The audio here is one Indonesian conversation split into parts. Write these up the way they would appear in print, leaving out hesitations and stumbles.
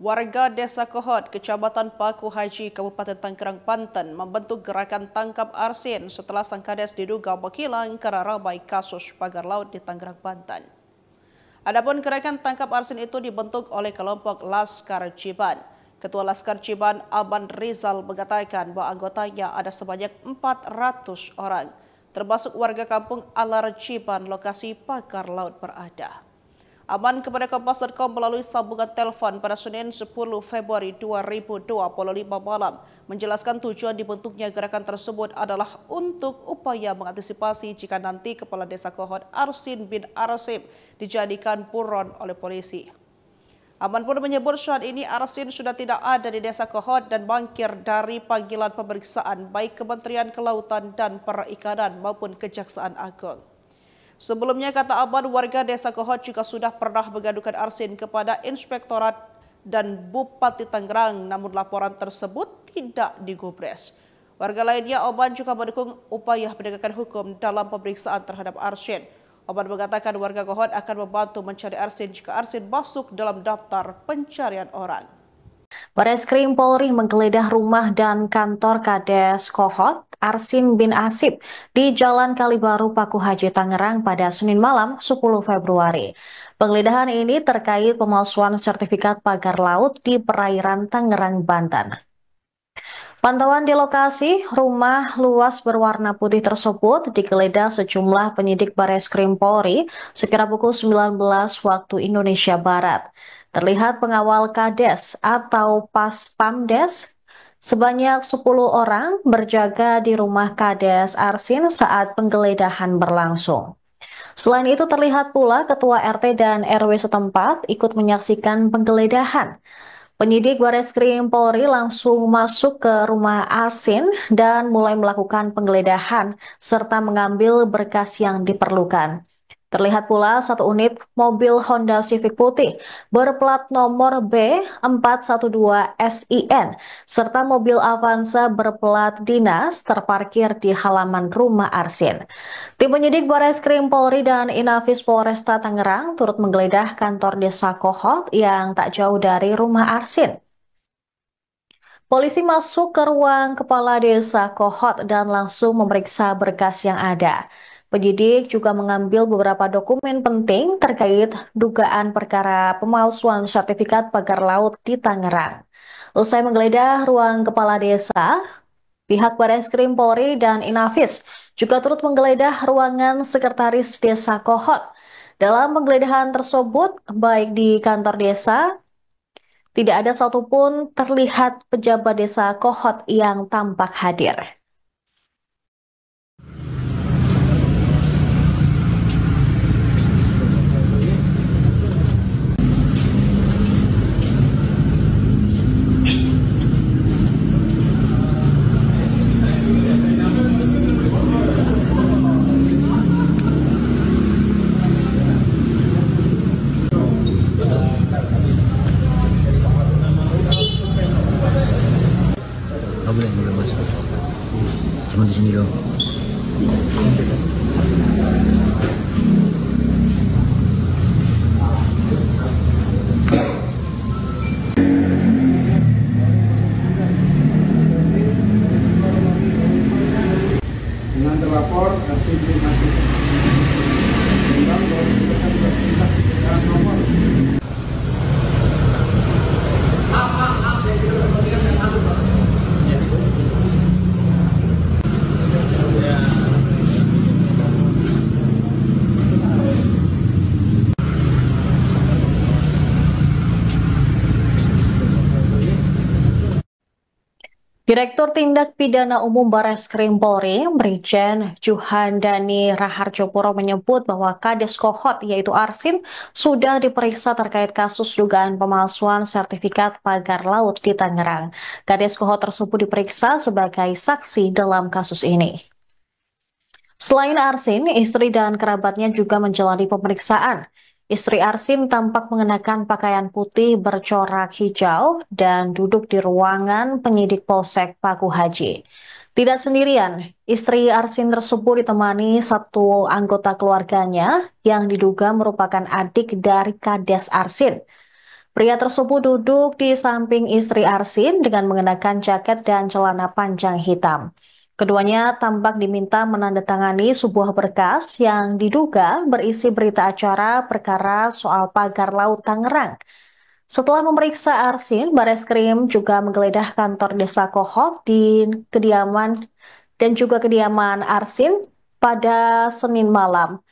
Warga Desa Kohot, Kecamatan Paku Haji, Kabupaten Tangerang, Banten membentuk gerakan tangkap arsin setelah sang kades diduga menghilang karena ramai kasus pagar laut di Tangerang, Banten. Adapun gerakan tangkap arsin itu dibentuk oleh kelompok Laskar Ciban. Ketua Laskar Ciban, Aman Rizal, mengatakan bahwa anggotanya ada sebanyak 400 orang, termasuk warga kampung Alar Ciban, lokasi pagar laut berada. Aman kepada Kompas.com melalui sambungan telepon pada Senin 10 Februari 2025 malam menjelaskan tujuan dibentuknya gerakan tersebut adalah untuk upaya mengantisipasi jika nanti Kepala Desa Kohot Arsin bin Arsim dijadikan buron oleh polisi. Aman pun menyebut saat ini Arsin sudah tidak ada di Desa Kohot dan mangkir dari panggilan pemeriksaan baik Kementerian Kelautan dan Perikanan maupun Kejaksaan Agung. Sebelumnya, kata Aman, warga Desa Kohot juga sudah pernah mengadukan Arsin kepada Inspektorat dan Bupati Tangerang, namun laporan tersebut tidak digubris. Warga lainnya, Aman juga mendukung upaya penegakan hukum dalam pemeriksaan terhadap Arsin. Aman mengatakan warga Kohot akan membantu mencari Arsin jika Arsin masuk dalam daftar pencarian orang. Bareskrim Polri menggeledah rumah dan kantor Kades Kohot Arsin bin Asib di Jalan Kalibaru, Paku Haji, Tangerang pada Senin malam 10 Februari. Penggeledahan ini terkait pemalsuan sertifikat pagar laut di perairan Tangerang, Banten. Pantauan di lokasi rumah luas berwarna putih tersebut digeledah sejumlah penyidik Bareskrim Polri sekira pukul 19 waktu Indonesia Barat. Terlihat pengawal Kades atau Pas Pamdes sebanyak 10 orang berjaga di rumah Kades Arsin saat penggeledahan berlangsung. Selain itu terlihat pula Ketua RT dan RW setempat ikut menyaksikan penggeledahan. Penyidik Bareskrim Polri langsung masuk ke rumah Arsin dan mulai melakukan penggeledahan serta mengambil berkas yang diperlukan. Terlihat pula satu unit mobil Honda Civic putih berplat nomor B412SIN serta mobil Avanza berplat dinas terparkir di halaman rumah Arsin. Tim penyidik Bareskrim Polri dan Inafis Polresta Tangerang turut menggeledah kantor Desa Kohot yang tak jauh dari rumah Arsin. Polisi masuk ke ruang Kepala Desa Kohot dan langsung memeriksa berkas yang ada. Penyidik juga mengambil beberapa dokumen penting terkait dugaan perkara pemalsuan sertifikat pagar laut di Tangerang. Usai menggeledah ruang Kepala Desa, pihak Bareskrim Polri dan Inafis juga turut menggeledah ruangan Sekretaris Desa Kohot. Dalam penggeledahan tersebut, baik di kantor desa, tidak ada satupun terlihat pejabat Desa Kohot yang tampak hadir. Boleh masuk. Cuma di sini doang. Dengan terlapor Arsin bin Asib nomor Direktur Tindak Pidana Umum Bareskrim Polri, Brigjen Juhandani Raharjopuro menyebut bahwa Kades Kohot yaitu Arsin sudah diperiksa terkait kasus dugaan pemalsuan sertifikat pagar laut di Tangerang. Kades Kohot tersebut diperiksa sebagai saksi dalam kasus ini. Selain Arsin, istri dan kerabatnya juga menjalani pemeriksaan. Istri Arsin tampak mengenakan pakaian putih bercorak hijau dan duduk di ruangan penyidik Polsek Paku Haji. Tidak sendirian, istri Arsin tersebut ditemani satu anggota keluarganya yang diduga merupakan adik dari Kades Arsin. Pria tersebut duduk di samping istri Arsin dengan mengenakan jaket dan celana panjang hitam. Keduanya tampak diminta menandatangani sebuah berkas yang diduga berisi berita acara perkara soal pagar laut Tangerang. Setelah memeriksa Arsin, Bareskrim juga menggeledah kantor Desa Kohok di kediaman dan juga kediaman Arsin pada Senin malam.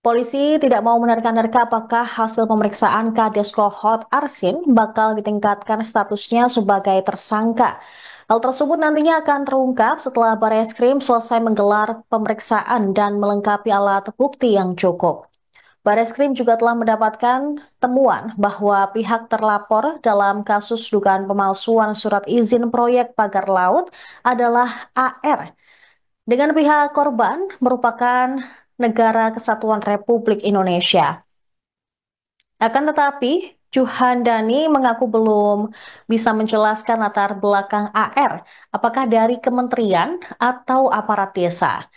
Polisi tidak mau menerka-nerka apakah hasil pemeriksaan Kades Kohot Arsin bakal ditingkatkan statusnya sebagai tersangka. Hal tersebut nantinya akan terungkap setelah Bareskrim selesai menggelar pemeriksaan dan melengkapi alat bukti yang cukup. Bareskrim juga telah mendapatkan temuan bahwa pihak terlapor dalam kasus dugaan pemalsuan surat izin proyek pagar laut adalah AR. Dengan pihak korban merupakan Negara Kesatuan Republik Indonesia. Akan tetapi, Juhandani mengaku belum bisa menjelaskan latar belakang AR, apakah dari kementerian atau aparat desa.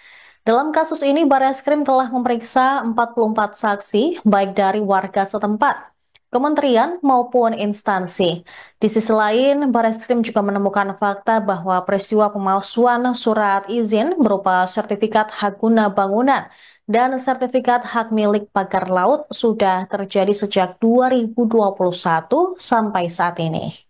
Dalam kasus ini, Bareskrim telah memeriksa 44 saksi, baik dari warga setempat, kementerian maupun instansi. Di sisi lain, Bareskrim juga menemukan fakta bahwa peristiwa pemalsuan surat izin berupa sertifikat hak guna bangunan dan sertifikat hak milik pagar laut sudah terjadi sejak 2021 sampai saat ini.